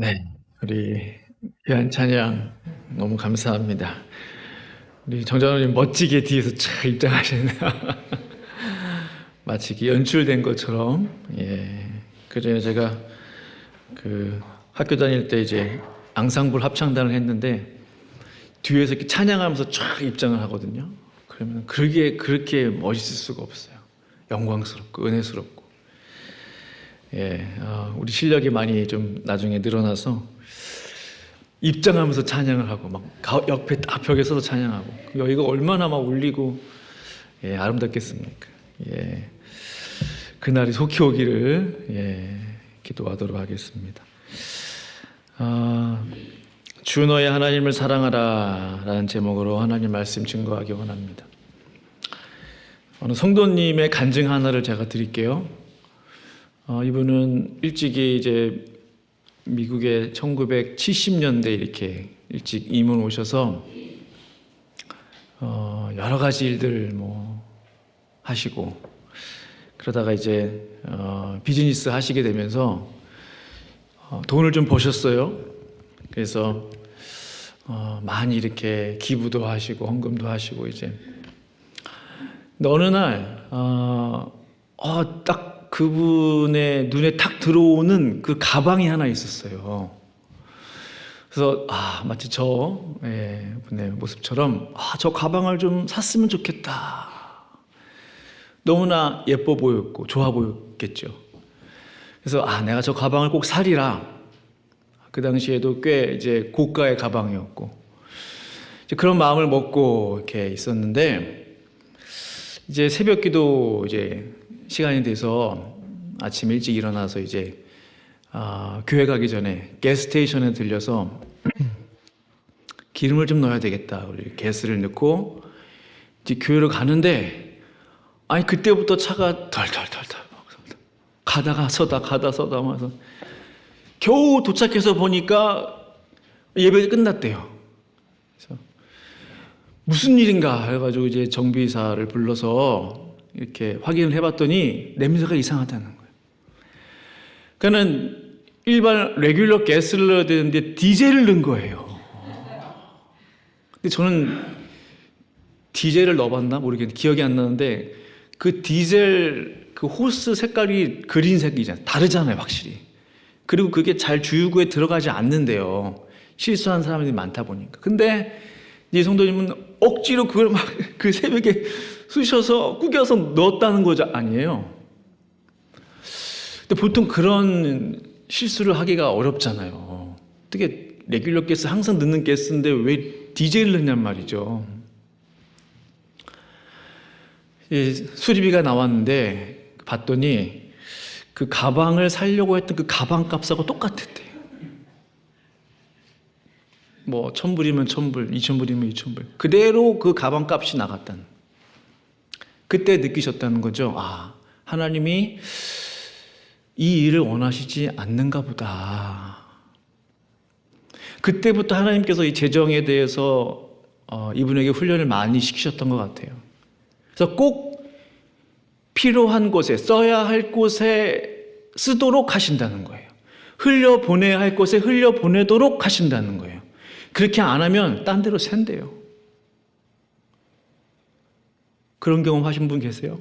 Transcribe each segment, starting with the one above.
네, 우리 귀한 찬양 너무 감사합니다. 우리 정장로님 멋지게 뒤에서 촥 입장하시네요. 마치 이렇게 연출된 것처럼. 예. 그전에 제가 그 학교 다닐 때 이제 앙상블 합창단을 했는데 뒤에서 이렇게 찬양하면서 촥 입장을 하거든요. 그러면 그렇게 멋있을 수가 없어요. 영광스럽고 은혜스럽고. 예, 우리 실력이 많이 좀 나중에 늘어나서 입장하면서 찬양을 하고 막 옆에 딱 벽에 서서 찬양하고 여기가 얼마나 막 울리고 예, 아름답겠습니까? 예, 그날이 속히 오기를 기도하도록 하겠습니다. 주 너의 하나님을 사랑하라 라는 제목으로 하나님 말씀 증거하기 원합니다. 어느 성도님의 간증 하나를 제가 드릴게요. 이분은 일찍이 이제 미국에 1970년대 이렇게 일찍 이민 오셔서 여러 가지 일들 뭐 하시고 그러다가 이제 비즈니스 하시게 되면서 돈을 좀 버셨어요. 그래서 많이 이렇게 기부도 하시고 헌금도 하시고 이제 근데 어느 날 딱 그분의 눈에 탁 들어오는 그 가방이 하나 있었어요. 그래서 마치 분의 모습처럼 저 가방을 좀 샀으면 좋겠다. 너무나 예뻐 보였고 좋아 보였겠죠. 그래서 내가 저 가방을 꼭 사리라. 그 당시에도 꽤 이제 고가의 가방이었고 이제 그런 마음을 먹고 이렇게 있었는데 이제 새벽기도 이제 시간이 돼서 아침 일찍 일어나서 이제 교회 가기 전에 가스스테이션에 들려서 기름을 좀 넣어야 되겠다. 우리 가스를 넣고 이제 교회로 가는데 그때부터 차가 덜덜덜덜 가다가 서다 하면서 겨우 도착해서 보니까 예배가 끝났대요. 그래서 무슨 일인가 해가지고 이제 정비사를 불러서 이렇게 확인을 해봤더니 냄새가 이상하다는 거예요. 그러니까는 일반 레귤러 가스를 넣어야 되는데 디젤을 넣은 거예요. 근데 저는 디젤을 넣어봤나 모르겠는데 기억이 안 나는데 그 디젤 그 호스 색깔이 그린색이잖아요. 다르잖아요, 확실히. 그리고 그게 잘 주유구에 들어가지 않는데요. 실수한 사람들이 많다 보니까. 근데 이 성도님은 억지로 그걸 막 그 새벽에 쑤셔서 구겨서 넣었다는 거죠, 아니에요? 근데 보통 그런 실수를 하기가 어렵잖아요. 어떻게 레귤러 가스 항상 넣는 가스인데 왜 디젤을 넣냔 말이죠. 수리비가 나왔는데 봤더니 그 가방을 사려고 했던 그 가방 값하고 똑같았대요. 뭐 1,000불이면 1,000불, 2,000불이면 2,000불. 그대로 그 가방 값이 나갔다는. 그때 느끼셨다는 거죠. 하나님이 이 일을 원하시지 않는가 보다. 그때부터 하나님께서 이 재정에 대해서 이분에게 훈련을 많이 시키셨던 것 같아요. 그래서 꼭 필요한 곳에 써야 할 곳에 쓰도록 하신다는 거예요. 흘려보내야 할 곳에 흘려보내도록 하신다는 거예요. 그렇게 안 하면 딴 데로 샌대요. 그런 경험 하신 분 계세요?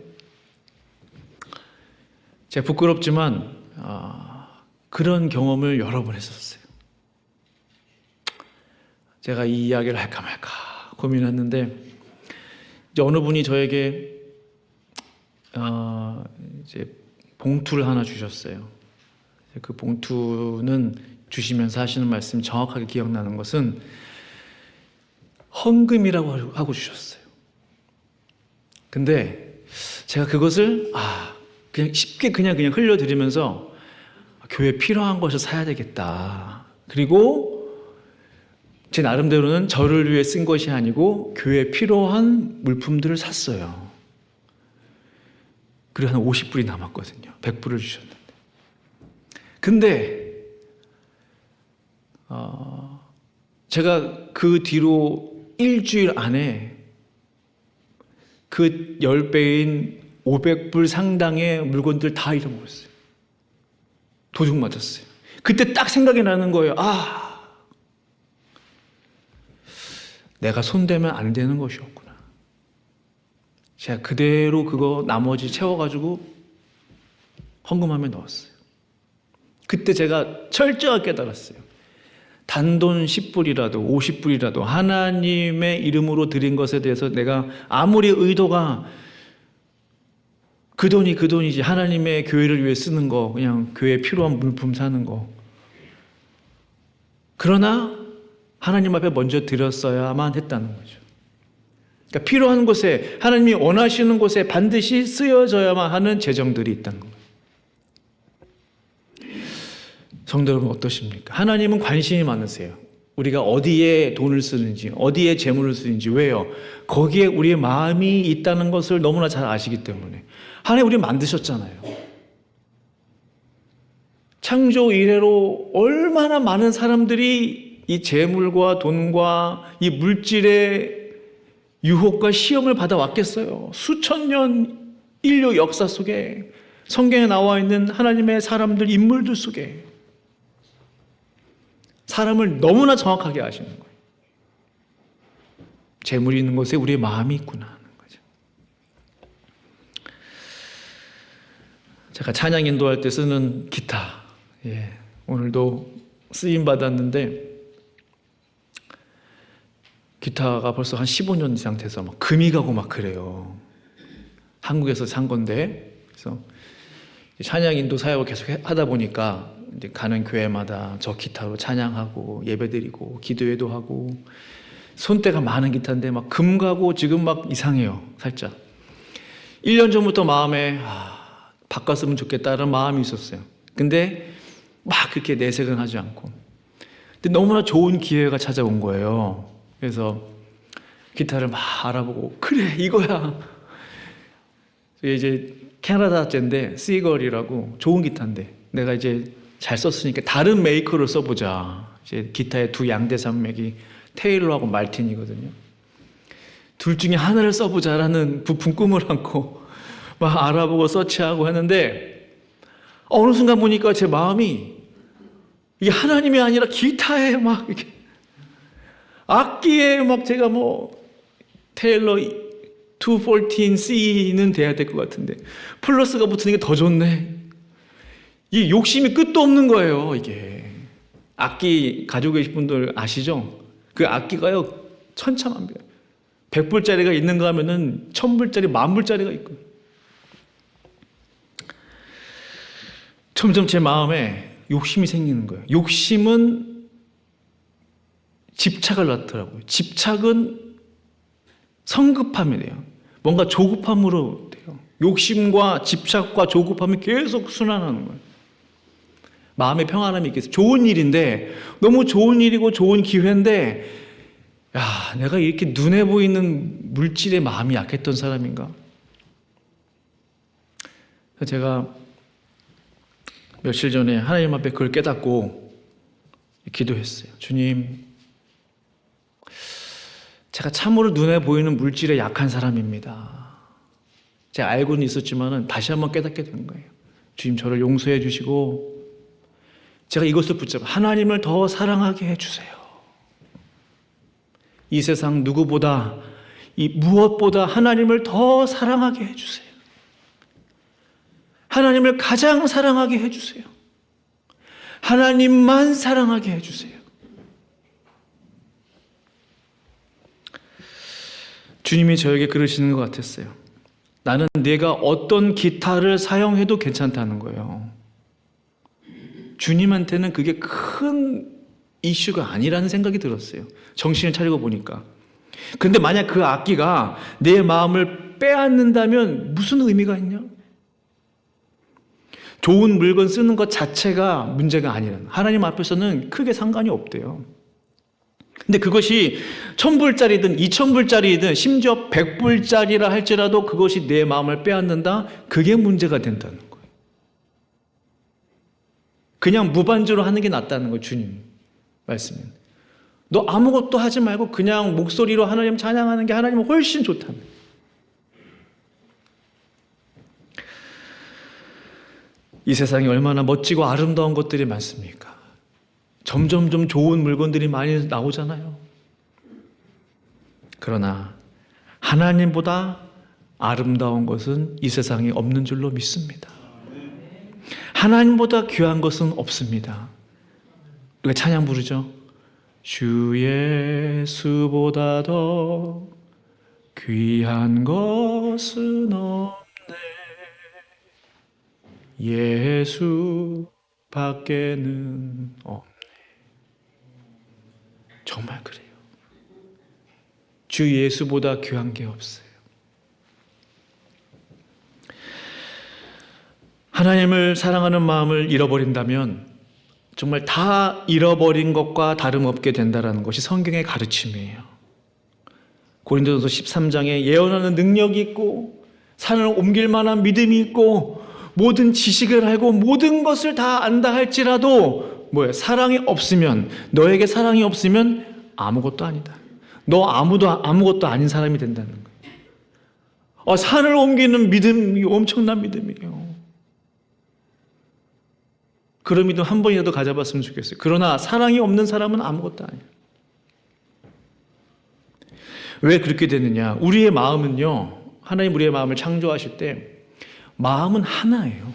제가 부끄럽지만 그런 경험을 여러 번 했었어요. 제가 이 이야기를 할까 말까 고민했는데 이제 어느 분이 저에게 이제 봉투를 하나 주셨어요. 그 봉투는 주시면서 하시는 말씀이 정확하게 기억나는 것은 헌금이라고 하고 주셨어요. 근데 제가 그것을 그냥 쉽게 그냥 흘려드리면서 교회에 필요한 것을 사야 되겠다. 그리고 제 나름대로는 저를 위해 쓴 것이 아니고 교회에 필요한 물품들을 샀어요. 그리고 한 50불이 남았거든요. 100불을 주셨는데. 근데 제가 그 뒤로 일주일 안에 그 10배인 500불 상당의 물건들 다 잃어버렸어요. 도둑 맞았어요. 그때 딱 생각이 나는 거예요. 내가 손대면 안 되는 것이었구나. 제가 그대로 그거 나머지 채워가지고 헌금함에 넣었어요. 그때 제가 철저하게 깨달았어요. 단돈 10불이라도 50불이라도 하나님의 이름으로 드린 것에 대해서 내가 아무리 의도가 그 돈이 그 돈이지, 하나님의 교회를 위해 쓰는 거, 그냥 교회에 필요한 물품 사는 거. 그러나 하나님 앞에 먼저 드렸어야만 했다는 거죠. 그러니까 필요한 곳에, 하나님이 원하시는 곳에 반드시 쓰여져야만 하는 재정들이 있다는 거예요. 성도 여러분 어떠십니까? 하나님은 관심이 많으세요. 우리가 어디에 돈을 쓰는지, 어디에 재물을 쓰는지. 왜요? 거기에 우리의 마음이 있다는 것을 너무나 잘 아시기 때문에. 하나님 우리 만드셨잖아요. 창조 이래로 얼마나 많은 사람들이 이 재물과 돈과 이 물질의 유혹과 시험을 받아왔겠어요. 수천 년 인류 역사 속에, 성경에 나와 있는 하나님의 사람들, 인물들 속에 사람을 너무나 정확하게 아시는 거예요. 재물이 있는 곳에 우리의 마음이 있구나 하는 거죠. 제가 찬양 인도할 때 쓰는 기타, 오늘도 쓰임 받았는데, 기타가 벌써 한 15년 이상 돼서 막 금이 가고 막 그래요. 한국에서 산 건데, 그래서 찬양 인도 사역을 계속 하다 보니까 이제 가는 교회마다 저 기타로 찬양하고 예배드리고 기도회도 하고, 손때가 많은 기타인데 막 금 가고 지금 막 이상해요. 살짝 1년 전부터 마음에 바꿨으면 좋겠다는 마음이 있었어요. 근데 막 그렇게 내색은 하지 않고, 근데 너무나 좋은 기회가 찾아온 거예요. 그래서 기타를 막 알아보고, 그래 이거야. 이제 캐나다 젠데 시걸이라고 좋은 기타인데 내가 이제 잘 썼으니까 다른 메이커를 써보자. 이제 기타의 두 양대 산맥이 테일러하고 말틴이거든요. 둘 중에 하나를 써보자라는 부푼 꿈을 안고 막 알아보고 서치하고 했는데, 어느 순간 보니까 제 마음이 이게 하나님이 아니라 기타에 막 이렇게, 악기에 막 제가 뭐 테일러 214C는 돼야 될 것 같은데 플러스가 붙으니까 더 좋네. 이 욕심이 끝도 없는 거예요. 이게 악기 가지고 계신 분들 아시죠? 그 악기가요 천차만별. 100불짜리가 있는가 하면은 1000불짜리, 10,000불짜리가 있고. 점점 제 마음에 욕심이 생기는 거예요. 욕심은 집착을 낳더라고요. 집착은 성급함이 돼요. 뭔가 조급함으로 돼요. 욕심과 집착과 조급함이 계속 순환하는 거예요. 마음의 평안함이 있겠어요. 좋은 일인데, 너무 좋은 일이고 좋은 기회인데, 내가 이렇게 눈에 보이는 물질에 마음이 약했던 사람인가? 제가 며칠 전에 하나님 앞에 그걸 깨닫고 기도했어요. 주님, 제가 참으로 눈에 보이는 물질에 약한 사람입니다. 제가 알고는 있었지만 다시 한번 깨닫게 된 거예요. 주님, 저를 용서해 주시고 제가 이것을 붙잡아 하나님을 더 사랑하게 해주세요. 이 세상 누구보다, 이 무엇보다 하나님을 더 사랑하게 해주세요. 하나님을 가장 사랑하게 해주세요. 하나님만 사랑하게 해주세요. 주님이 저에게 그러시는 것 같았어요. 나는 내가 어떤 기타를 사용해도 괜찮다는 거예요. 주님한테는 그게 큰 이슈가 아니라는 생각이 들었어요. 정신을 차리고 보니까. 그런데 만약 그 악기가 내 마음을 빼앗는다면 무슨 의미가 있냐? 좋은 물건 쓰는 것 자체가 문제가 아니라는, 하나님 앞에서는 크게 상관이 없대요. 근데 그것이 1000불짜리든 2000불짜리든 심지어 100불짜리라 할지라도 그것이 내 마음을 빼앗는다? 그게 문제가 된다는 거예요. 그냥 무반주로 하는 게 낫다는 거예요. 주님 말씀은. 너 아무것도 하지 말고 그냥 목소리로 하나님 찬양하는 게 하나님은 훨씬 좋다는 거예요. 이 세상에 얼마나 멋지고 아름다운 것들이 많습니까? 점점점 좋은 물건들이 많이 나오잖아요. 그러나 하나님보다 아름다운 것은 이 세상에 없는 줄로 믿습니다. 하나님보다 귀한 것은 없습니다. 우리가 찬양 부르죠. 주 예수보다 더 귀한 것은 없네. 예수 밖에는 없네. 정말 그래요. 주 예수보다 귀한 게 없어요. 하나님을 사랑하는 마음을 잃어버린다면 정말 다 잃어버린 것과 다름없게 된다는 것이 성경의 가르침이에요. 고린도전서 13장에 예언하는 능력이 있고 산을 옮길 만한 믿음이 있고 모든 지식을 알고 모든 것을 다 안다 할지라도 사랑이 없으면, 너에게 사랑이 없으면 아무것도 아니다. 너 아무것도 아닌 사람이 된다는 거예요. 산을 옮기는 믿음이 엄청난 믿음이에요. 그런 믿음 한 번이라도 가져봤으면 좋겠어요. 그러나 사랑이 없는 사람은 아무것도 아니에요. 왜 그렇게 되느냐? 우리의 마음은요, 하나님 우리의 마음을 창조하실 때 마음은 하나예요.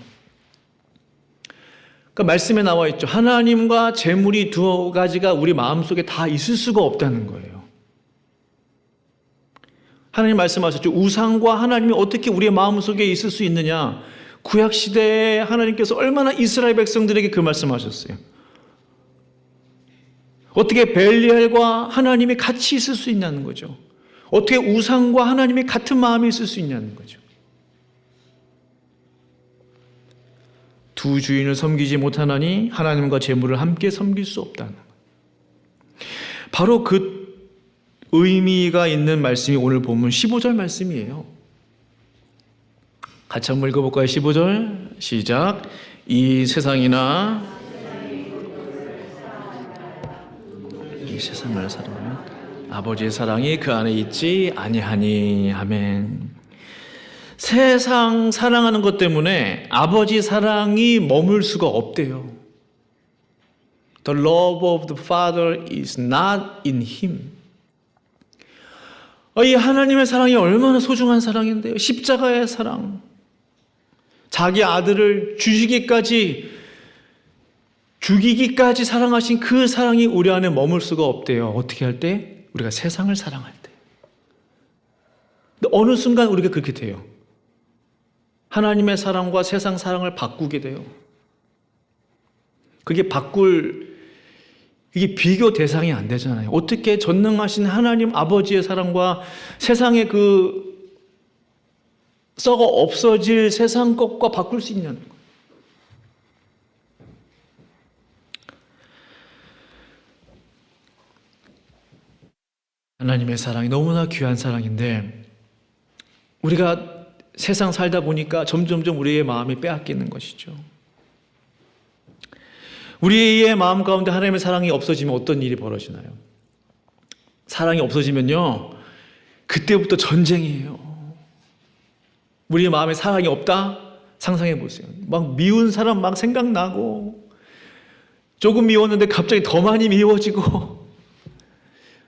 그러니까 말씀에 나와 있죠. 하나님과 재물이 두 가지가 우리 마음속에 다 있을 수가 없다는 거예요. 하나님 말씀하셨죠. 우상과 하나님이 어떻게 우리의 마음속에 있을 수 있느냐? 구약시대에 하나님께서 얼마나 이스라엘 백성들에게 그 말씀하셨어요. 어떻게 벨리알과 하나님이 같이 있을 수 있냐는 거죠. 어떻게 우상과 하나님이 같은 마음이 있을 수 있냐는 거죠. 두 주인을 섬기지 못하나니 하나님과 재물을 함께 섬길 수 없다는 거예요. 바로 그 의미가 있는 말씀이 오늘 본문 15절 말씀이에요. 같이 한번 읽어볼까요? 15절 시작. 이 세상을 사랑하면 아버지의 사랑이 그 안에 있지 아니하니. 아멘. 세상 사랑하는 것 때문에 아버지 사랑이 머물 수가 없대요. The love of the Father is not in him. 이 하나님의 사랑이 얼마나 소중한 사랑인데요. 십자가의 사랑. 자기 아들을 죽이기까지 사랑하신 그 사랑이 우리 안에 머물 수가 없대요. 어떻게 할 때? 우리가 세상을 사랑할 때. 근데 어느 순간 우리가 그렇게 돼요. 하나님의 사랑과 세상 사랑을 바꾸게 돼요. 이게 비교 대상이 안 되잖아요. 어떻게 전능하신 하나님 아버지의 사랑과 세상의 그 썩어 없어질 세상 것과 바꿀 수 있냐는 거예요. 하나님의 사랑이 너무나 귀한 사랑인데 우리가 세상 살다 보니까 점점점 우리의 마음이 빼앗기는 것이죠. 우리의 마음 가운데 하나님의 사랑이 없어지면 어떤 일이 벌어지나요? 사랑이 없어지면요, 그때부터 전쟁이에요. 우리의 마음에 사랑이 없다? 상상해 보세요. 막 미운 사람 막 생각나고, 조금 미웠는데 갑자기 더 많이 미워지고,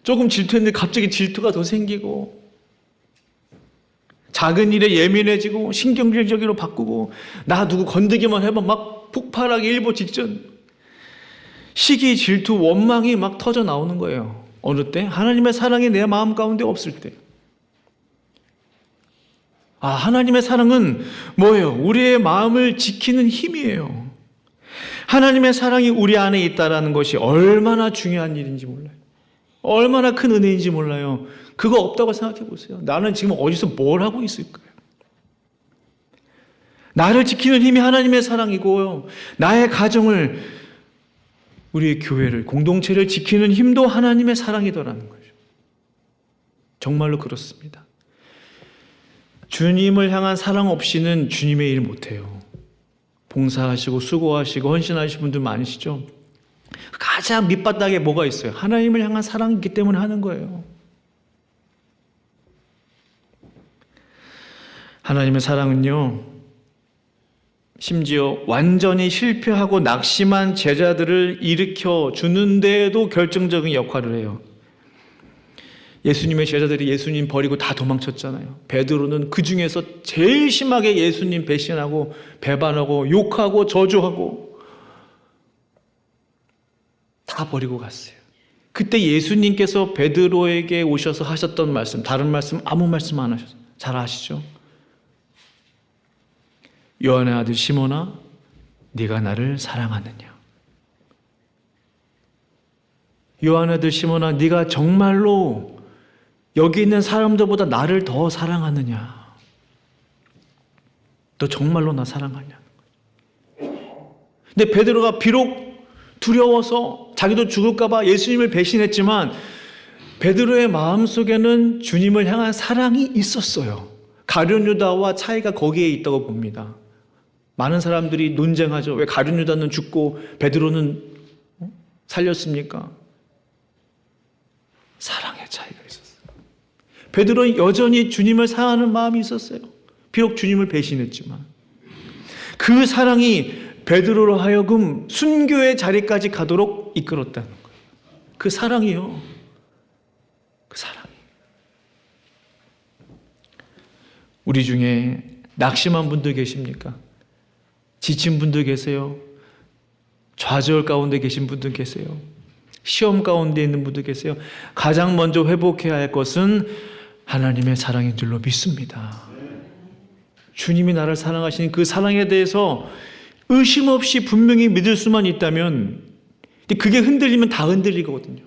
조금 질투했는데 갑자기 질투가 더 생기고, 작은 일에 예민해지고 신경질적으로 바꾸고, 나 누구 건드기만 해봐 막 폭발하기 일보 직전, 시기, 질투, 원망이 막 터져 나오는 거예요. 어느 때? 하나님의 사랑이 내 마음 가운데 없을 때. 하나님의 사랑은 뭐예요? 우리의 마음을 지키는 힘이에요. 하나님의 사랑이 우리 안에 있다는 것이 얼마나 중요한 일인지 몰라요. 얼마나 큰 은혜인지 몰라요. 그거 없다고 생각해 보세요. 나는 지금 어디서 뭘 하고 있을까요? 나를 지키는 힘이 하나님의 사랑이고요. 나의 가정을, 우리의 교회를, 공동체를 지키는 힘도 하나님의 사랑이더라는 거죠. 정말로 그렇습니다. 주님을 향한 사랑 없이는 주님의 일 못해요. 봉사하시고 수고하시고 헌신하시는 분들 많으시죠? 가장 밑바닥에 뭐가 있어요? 하나님을 향한 사랑이 있기 때문에 하는 거예요. 하나님의 사랑은요, 심지어 완전히 실패하고 낙심한 제자들을 일으켜 주는데에도 결정적인 역할을 해요. 예수님의 제자들이 예수님 버리고 다 도망쳤잖아요. 베드로는 그 중에서 제일 심하게 예수님 배신하고 배반하고 욕하고 저주하고 다 버리고 갔어요. 그때 예수님께서 베드로에게 오셔서 하셨던 말씀, 다른 말씀 아무 말씀 안 하셨어요. 잘 아시죠? 요한의 아들 시몬아, 네가 나를 사랑하느냐? 요한의 아들 시몬아, 네가 정말로 여기 있는 사람들보다 나를 더 사랑하느냐? 너 정말로 나 사랑하냐? 근데 베드로가 비록 두려워서 자기도 죽을까 봐 예수님을 배신했지만 베드로의 마음속에는 주님을 향한 사랑이 있었어요. 가룟 유다와 차이가 거기에 있다고 봅니다. 많은 사람들이 논쟁하죠. 왜 가룟 유다는 죽고 베드로는 살렸습니까? 사랑의 차이가 있었어요. 베드로는 여전히 주님을 사랑하는 마음이 있었어요. 비록 주님을 배신했지만 그 사랑이 베드로로 하여금 순교의 자리까지 가도록 이끌었다는 거예요. 그 사랑이요. 그 사랑이. 우리 중에 낙심한 분들 계십니까? 지친 분들 계세요? 좌절 가운데 계신 분들 계세요? 시험 가운데 있는 분들 계세요? 가장 먼저 회복해야 할 것은 하나님의 사랑인 줄로 믿습니다. 주님이 나를 사랑하시는 그 사랑에 대해서 의심 없이 분명히 믿을 수만 있다면 그게 흔들리면 다 흔들리거든요.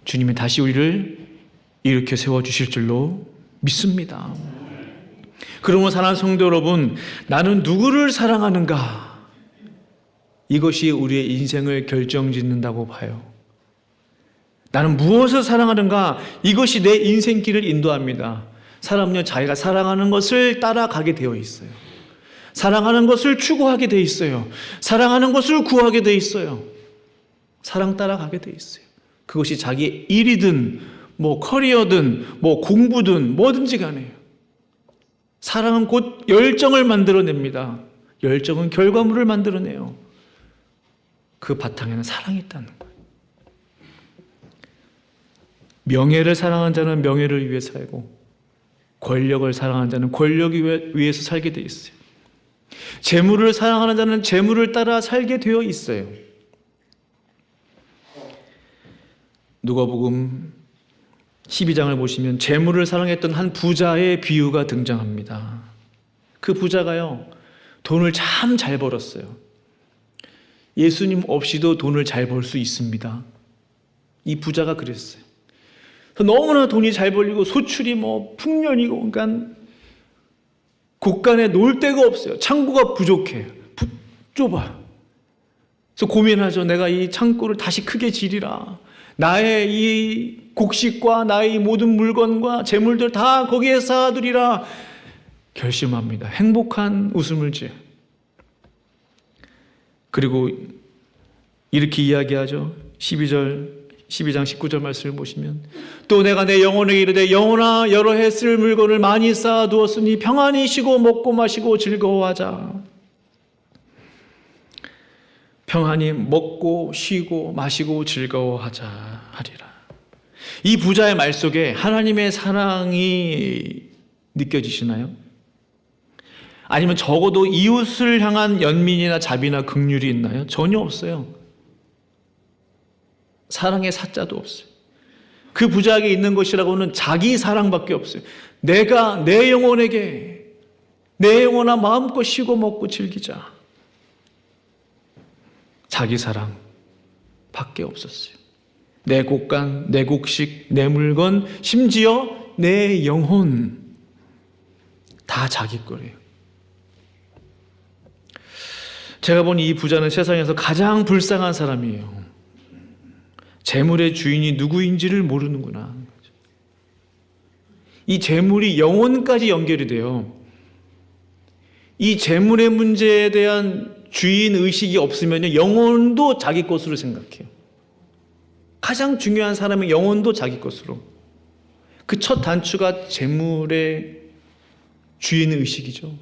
주님이 다시 우리를 이렇게 세워주실 줄로 믿습니다. 그러므로 사랑하는 성도 여러분, 나는 누구를 사랑하는가? 이것이 우리의 인생을 결정짓는다고 봐요. 나는 무엇을 사랑하는가? 이것이 내 인생길을 인도합니다. 사람은요, 자기가 사랑하는 것을 따라가게 되어 있어요. 사랑하는 것을 추구하게 되어 있어요. 사랑하는 것을 구하게 되어 있어요. 사랑 따라가게 되어 있어요. 그것이 자기 일이든 커리어든 공부든 뭐든지 간에요. 사랑은 곧 열정을 만들어냅니다. 열정은 결과물을 만들어내요. 그 바탕에는 사랑이 있다는 거예요. 명예를 사랑하는 자는 명예를 위해 살고 권력을 사랑하는 자는 권력을 위해서 살게 되어 있어요. 재물을 사랑하는 자는 재물을 따라 살게 되어 있어요. 누가복음 12장을 보시면 재물을 사랑했던 한 부자의 비유가 등장합니다. 그 부자가요, 돈을 참 잘 벌었어요. 예수님 없이도 돈을 잘 벌 수 있습니다. 이 부자가 그랬어요. 너무나 돈이 잘 벌리고 소출이 풍년이고, 그러니까 곳간에 놀 데가 없어요. 창고가 부족해. 좁아. 그래서 고민하죠. 내가 이 창고를 다시 크게 지리라. 나의 이 곡식과 나의 이 모든 물건과 재물들 다 거기에 쌓아두리라 결심합니다. 행복한 웃음을 지어. 그리고 이렇게 이야기하죠. 12장 19절 말씀을 보시면 또 내가 내 영혼에게 이르되 영혼아 여러 해 쓸 물건을 많이 쌓아두었으니 평안히 쉬고 먹고 마시고 즐거워하자. 평안히 먹고 쉬고 마시고 즐거워하자 하리라. 이 부자의 말 속에 하나님의 사랑이 느껴지시나요? 아니면 적어도 이웃을 향한 연민이나 자비나 긍휼이 있나요? 전혀 없어요. 사랑의 사자도 없어요. 그 부자에게 있는 것이라고는 자기 사랑밖에 없어요. 내가 내 영혼에게 내 영혼아 마음껏 쉬고 먹고 즐기자. 자기 사랑 밖에 없었어요. 내 곡간, 내 곡식, 내 물건, 심지어 내 영혼 다 자기 거래요. 제가 본 이 부자는 세상에서 가장 불쌍한 사람이에요. 재물의 주인이 누구인지를 모르는구나. 이 재물이 영혼까지 연결이 돼요. 이 재물의 문제에 대한 주인 의식이 없으면 영혼도 자기 것으로 생각해요. 가장 중요한 사람의 영혼도 자기 것으로. 그 첫 단추가 재물의 주인의식이죠.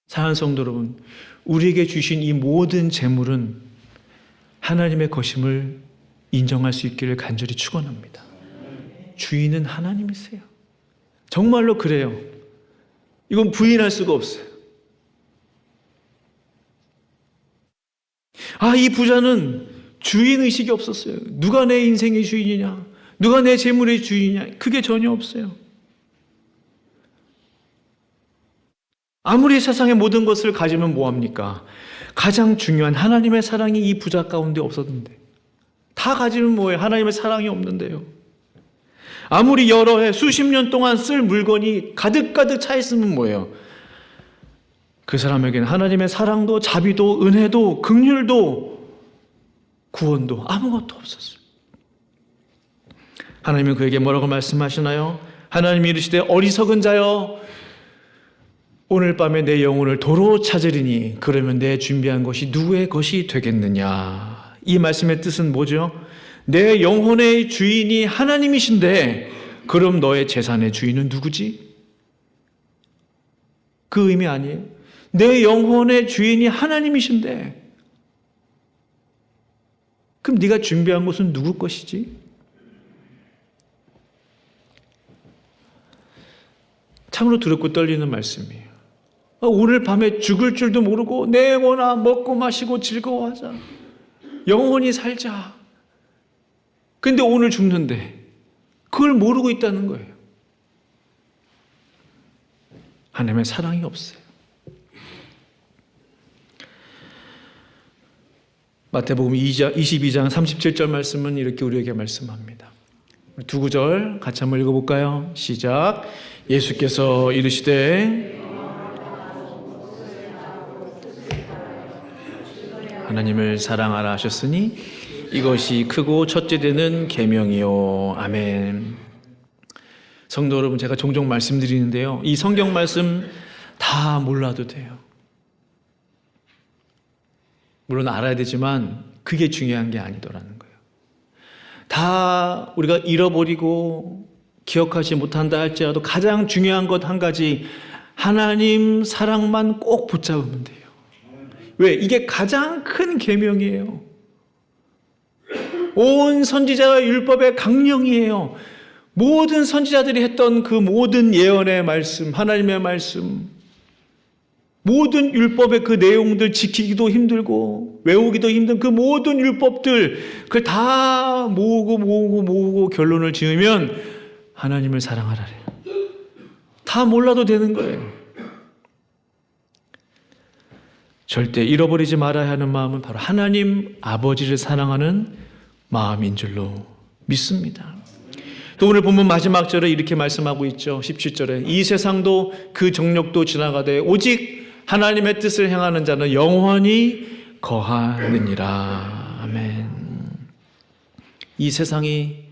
사랑하는 성도 여러분, 우리에게 주신 이 모든 재물은 하나님의 것임을 인정할 수 있기를 간절히 축원합니다. 주인은 하나님이세요. 정말로 그래요. 이건 부인할 수가 없어요. 이 부자는 주인의식이 없었어요. 누가 내 인생의 주인이냐? 누가 내 재물의 주인이냐? 그게 전혀 없어요. 아무리 세상의 모든 것을 가지면 뭐합니까? 가장 중요한 하나님의 사랑이 이 부자 가운데 없었는데, 다 가지면 뭐예요? 하나님의 사랑이 없는데요. 아무리 여러 해 수십 년 동안 쓸 물건이 가득가득 차 있으면 뭐예요? 그 사람에게는 하나님의 사랑도 자비도 은혜도 긍휼도 구원도 아무것도 없었어요. 하나님은 그에게 뭐라고 말씀하시나요? 하나님이 이르시되 어리석은 자여, 오늘 밤에 내 영혼을 도로 찾으리니 그러면 내 준비한 것이 누구의 것이 되겠느냐. 이 말씀의 뜻은 뭐죠? 내 영혼의 주인이 하나님이신데 그럼 너의 재산의 주인은 누구지? 그 의미 아니에요? 내 영혼의 주인이 하나님이신데 그럼 네가 준비한 것은 누구 것이지? 참으로 두렵고 떨리는 말씀이에요. 오늘 밤에 죽을 줄도 모르고 내 영혼아 먹고 마시고 즐거워하자. 영원히 살자. 근데 오늘 죽는데 그걸 모르고 있다는 거예요. 하나님의 사랑이 없어요. 마태복음 22장 37절 말씀은 이렇게 우리에게 말씀합니다. 두 구절 같이 한번 읽어볼까요? 시작. 예수께서 이르시되 하나님을 사랑하라 하셨으니 이것이 크고 첫째 되는 계명이요. 아멘. 성도 여러분, 제가 종종 말씀드리는데요, 이 성경 말씀 다 몰라도 돼요. 물론 알아야 되지만 그게 중요한 게 아니더라는 거예요. 다 우리가 잃어버리고 기억하지 못한다 할지라도 가장 중요한 것 한 가지, 하나님 사랑만 꼭 붙잡으면 돼요. 왜? 이게 가장 큰 계명이에요. 온 선지자와 율법의 강령이에요. 모든 선지자들이 했던 그 모든 예언의 말씀, 하나님의 말씀, 모든 율법의 그 내용들 지키기도 힘들고 외우기도 힘든 그 모든 율법들, 그걸 다 모으고 결론을 지으면 하나님을 사랑하라래요. 다 몰라도 되는 거예요. 절대 잃어버리지 말아야 하는 마음은 바로 하나님 아버지를 사랑하는 마음인 줄로 믿습니다. 또 오늘 본문 마지막 절에 이렇게 말씀하고 있죠. 17절에 이 세상도 그 정욕도 지나가되 오직 하나님의 뜻을 행하는 자는 영원히 거하느니라. 아멘. 이 세상이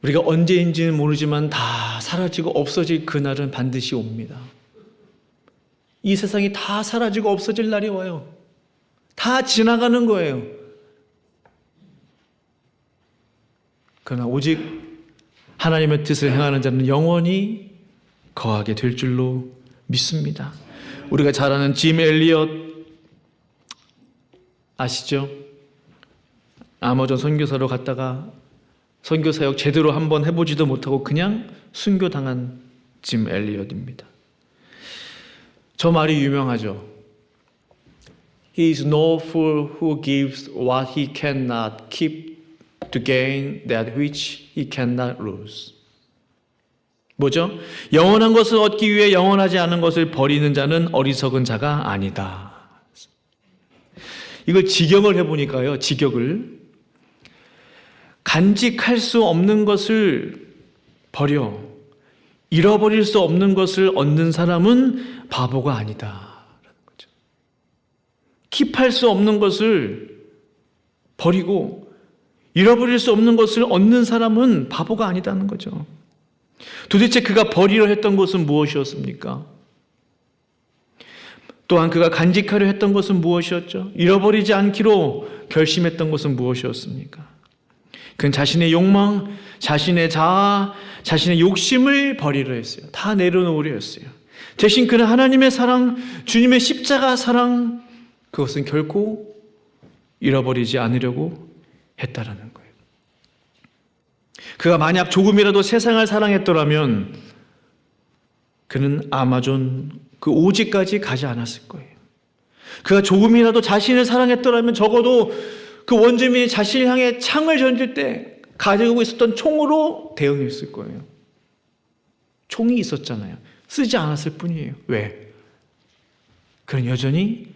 우리가 언제인지는 모르지만 다 사라지고 없어질 그날은 반드시 옵니다. 이 세상이 다 사라지고 없어질 날이 와요. 다 지나가는 거예요. 그러나 오직 하나님의 뜻을 행하는 자는 영원히 거하게 될 줄로 믿습니다. 우리가 잘 아는 짐 엘리엇 아시죠? 아마존 선교사로 갔다가 선교 사역 제대로 한번 해보지도 못하고 그냥 순교당한 짐 엘리엇입니다. 저 말이 유명하죠. He is no fool who gives what he cannot keep to gain that which he cannot lose. 뭐죠? 영원한 것을 얻기 위해 영원하지 않은 것을 버리는 자는 어리석은 자가 아니다. 이걸 직역을 해보니까요. 직역을 간직할 수 없는 것을 버려 잃어버릴 수 없는 것을 얻는 사람은 바보가 아니다. 킵할 수 없는 것을 버리고 잃어버릴 수 없는 것을 얻는 사람은 바보가 아니다는 거죠. 도대체 그가 버리려 했던 것은 무엇이었습니까? 또한 그가 간직하려 했던 것은 무엇이었죠? 잃어버리지 않기로 결심했던 것은 무엇이었습니까? 그는 자신의 욕망, 자신의 자아, 자신의 욕심을 버리려 했어요. 다 내려놓으려 했어요. 대신 그는 하나님의 사랑, 주님의 십자가 사랑, 그것은 결코 잃어버리지 않으려고 했다라는 거예요. 그가 만약 조금이라도 세상을 사랑했더라면 그는 아마존 그 오지까지 가지 않았을 거예요. 그가 조금이라도 자신을 사랑했더라면 적어도 그 원주민이 자신을 향해 창을 던질 때 가지고 있었던 총으로 대응했을 거예요. 총이 있었잖아요. 쓰지 않았을 뿐이에요. 왜? 그는 여전히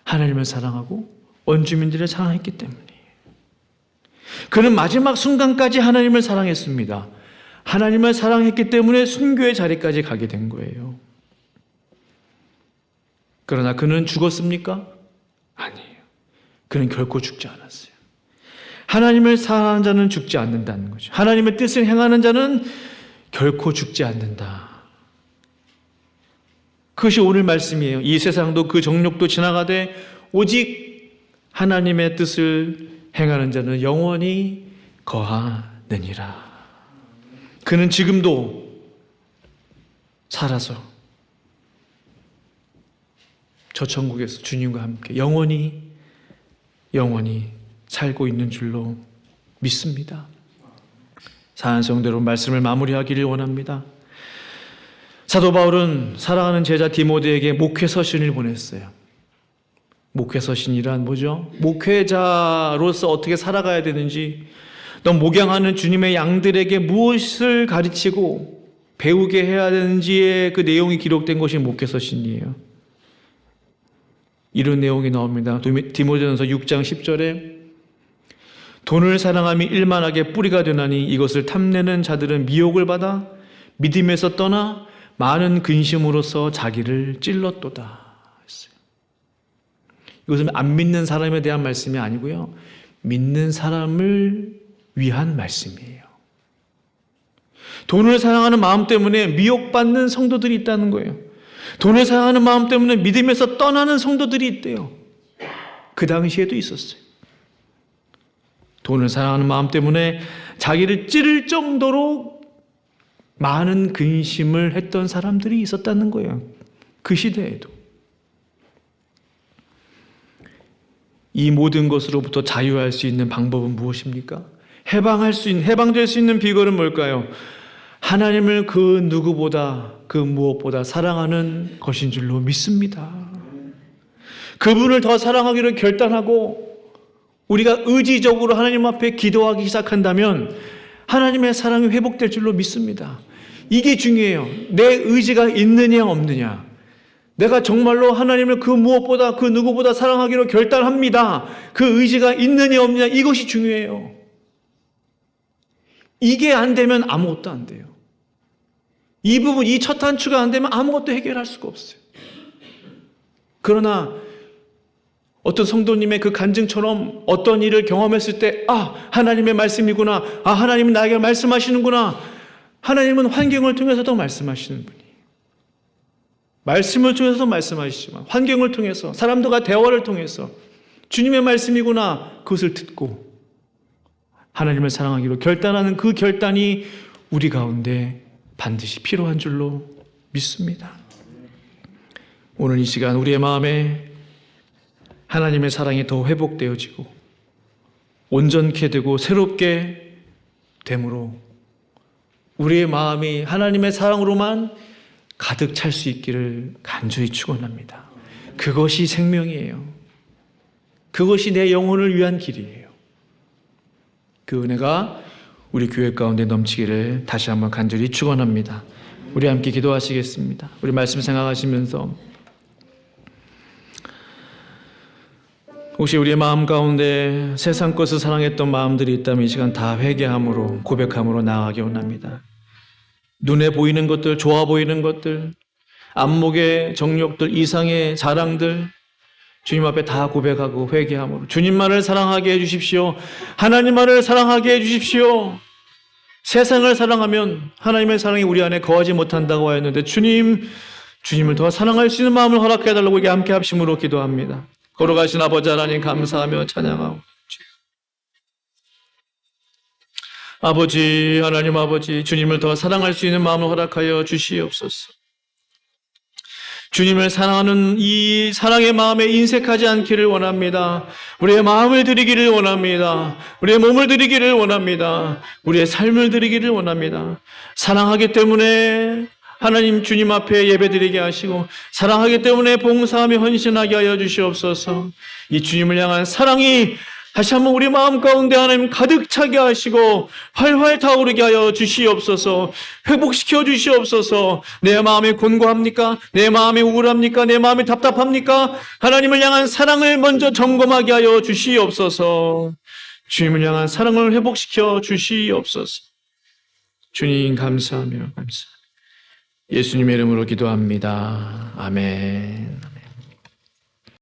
하나님을 사랑하고 원주민들을 사랑했기 때문이에요. 그는 마지막 순간까지 하나님을 사랑했습니다. 하나님을 사랑했기 때문에 순교의 자리까지 가게 된 거예요. 그러나 그는 죽었습니까? 아니에요. 그는 결코 죽지 않았어요. 하나님을 사랑하는 자는 죽지 않는다는 거죠. 하나님의 뜻을 행하는 자는 결코 죽지 않는다. 그것이 오늘 말씀이에요. 이 세상도 그 정욕도 지나가되 오직 하나님의 뜻을 행하는 자는 영원히 거하느니라. 그는 지금도 살아서 저 천국에서 주님과 함께 영원히 살고 있는 줄로 믿습니다. 사랑하는 성도들, 말씀을 마무리하기를 원합니다. 사도 바울은 사랑하는 제자 디모데에게 목회서신을 보냈어요. 목회서신이란 뭐죠? 목회자로서 어떻게 살아가야 되는지, 또 목양하는 주님의 양들에게 무엇을 가르치고 배우게 해야 되는지의 그 내용이 기록된 것이 목회서신이에요. 이런 내용이 나옵니다. 디모데전서 6장 10절에 돈을 사랑함이 일만하게 뿌리가 되나니 이것을 탐내는 자들은 미혹을 받아 믿음에서 떠나 많은 근심으로써 자기를 찔렀도다 했어요. 이것은 안 믿는 사람에 대한 말씀이 아니고요, 믿는 사람을 위한 말씀이에요. 돈을 사랑하는 마음 때문에 미혹받는 성도들이 있다는 거예요. 돈을 사랑하는 마음 때문에 믿음에서 떠나는 성도들이 있대요. 그 당시에도 있었어요. 돈을 사랑하는 마음 때문에 자기를 찌를 정도로 많은 근심을 했던 사람들이 있었다는 거예요. 그 시대에도. 이 모든 것으로부터 자유할 수 있는 방법은 무엇입니까? 해방될 수 있는 비결은 뭘까요? 하나님을 그 누구보다, 그 무엇보다 사랑하는 것인 줄로 믿습니다. 그분을 더 사랑하기를 결단하고 우리가 의지적으로 하나님 앞에 기도하기 시작한다면 하나님의 사랑이 회복될 줄로 믿습니다. 이게 중요해요. 내 의지가 있느냐 없느냐. 내가 정말로 하나님을 그 무엇보다, 그 누구보다 사랑하기로 결단합니다. 그 의지가 있느냐 없느냐, 이것이 중요해요. 이게 안 되면 아무것도 안 돼요. 이 부분, 이 첫 단추가 안 되면 아무것도 해결할 수가 없어요. 그러나 어떤 성도님의 그 간증처럼 어떤 일을 경험했을 때, 하나님의 말씀이구나, 하나님은 나에게 말씀하시는구나. 하나님은 환경을 통해서도 말씀하시는 분이에요. 말씀을 통해서도 말씀하시지만 환경을 통해서, 사람들과 대화를 통해서 주님의 말씀이구나, 그것을 듣고 하나님을 사랑하기로 결단하는 그 결단이 우리 가운데 반드시 필요한 줄로 믿습니다. 오늘 이 시간 우리의 마음에 하나님의 사랑이 더 회복되어지고 온전케 되고 새롭게 됨으로 우리의 마음이 하나님의 사랑으로만 가득 찰 수 있기를 간절히 축원합니다. 그것이 생명이에요. 그것이 내 영혼을 위한 길이에요. 그 은혜가 우리 교회 가운데 넘치기를 다시 한번 간절히 축원합니다. 우리 함께 기도하시겠습니다. 우리 말씀 생각하시면서 혹시 우리의 마음 가운데 세상 것을 사랑했던 마음들이 있다면 이 시간 다 회개함으로, 고백함으로 나아가기 원합니다. 눈에 보이는 것들, 좋아 보이는 것들, 안목의 정욕들, 이상의 자랑들, 주님 앞에 다 고백하고 회개함으로 주님만을 사랑하게 해주십시오. 하나님만을 사랑하게 해주십시오. 세상을 사랑하면 하나님의 사랑이 우리 안에 거하지 못한다고 하였는데 주님을 더 사랑할 수 있는 마음을 허락해달라고 우리 함께 합심으로 기도합니다. 걸어가신 아버지 하나님 감사하며 찬양하고 아버지, 하나님 아버지, 주님을 더 사랑할 수 있는 마음을 허락하여 주시옵소서. 주님을 사랑하는 이 사랑의 마음에 인색하지 않기를 원합니다. 우리의 마음을 드리기를 원합니다. 우리의 몸을 드리기를 원합니다. 우리의 삶을 드리기를 원합니다. 사랑하기 때문에 하나님 주님 앞에 예배드리게 하시고, 사랑하기 때문에 봉사하며 헌신하게 하여 주시옵소서. 이 주님을 향한 사랑이 다시 한번 우리 마음 가운데 하나님 가득 차게 하시고 활활 타오르게 하여 주시옵소서. 회복시켜 주시옵소서. 내 마음이 곤고합니까? 내 마음이 우울합니까? 내 마음이 답답합니까? 하나님을 향한 사랑을 먼저 점검하게 하여 주시옵소서. 주님을 향한 사랑을 회복시켜 주시옵소서. 주님 감사하며 예수님의 이름으로 기도합니다. 아멘.